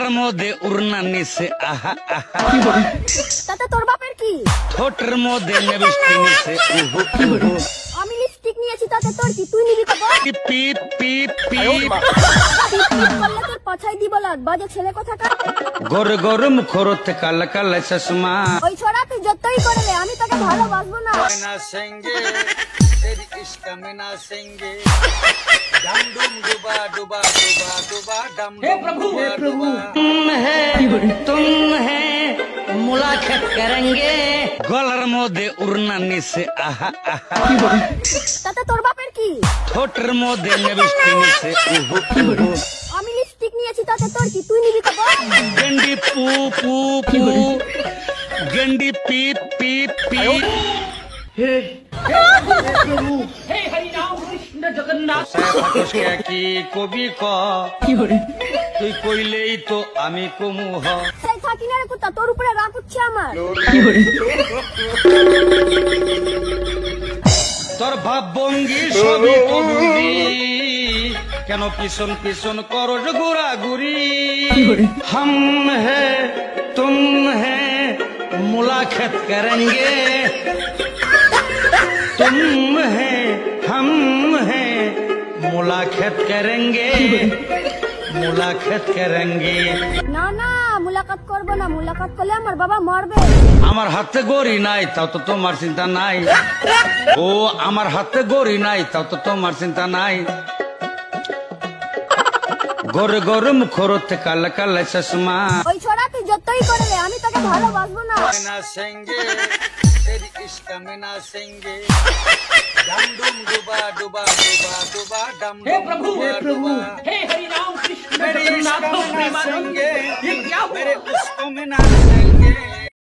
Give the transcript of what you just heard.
গলার মধ্যে উড়না নিছে আহা আহা তাতে তোর বাপের কি? ঠোঁটের মধ্যে লিপস্টিক নিছে উহু উহু আমি লিপস্টিক নিয়েছি তাতে তোর কি? তুই নিবি তো বল। পিপ পিপ পিপ টিপ করলে তোর পাছায় দিব লাগ বাজে ছেলে কোথাকার। গোর গোর মুখরতে কালা কালা চশমা ওই ছড়া তুই যতই করলে আমি তোকে ভালোবাসবো না। ना सेंगे तेरी इश्क में ना सेंगे डम डुम डुबा डुबा डुबा डुबा डम हे प्रभु तुम है मुलाकात करेंगे गलर मोदे उड़ना निसे आहा आहा তাতে তোর বাপের কি? ঠোঁটের মধ্যে লিপস্টিক নিছে উহু উহু আমি লিপস্টিক নিয়েছি তাতে তোর কি? তুই নিবি তো বল। गंडी पू पू पू गंडी पीप पीप पीप हे हरि राम कृष्ण जगन्नाथ কি কবি ক তুই কইলেই তো আমি কমু হ সেই থাকি না রে কুত্তা, তোর উপরে রাগ উঠছে আমার। তোর ভাব ভঙ্গি সবই তো বুঝি কেন পিছন পিছন করো ঘোরা ঘুরি हम है तुम है मुलाकात करेंगे तुम है हम है मुलाकात करेंगे मुलाकात करेंगे না না মুলাকাত করবো না, মুলাকাত করলে আমার বাবা মরবে। আমার হাতে গড়ি নাই তাও তো তোমার চিন্তা নাই ও আমার হাতে গড়ি নাই তাও তো তোমার চিন্তা নাই গোরে গোরে মুখরতে কালা কালা চশমা ওই ছড়া তুই যতই করলে আমি তোকে ভালোবাসবো না। ना सेंगे तेरी इश्क में ना सेंगे डम डुम डुबा डुबा डुबा डुबा डम हे प्रभु हे हरि राम कृष्ण जगन्नाथ प्रेमानंद ये क्या मेरे उसको में ना सेंगे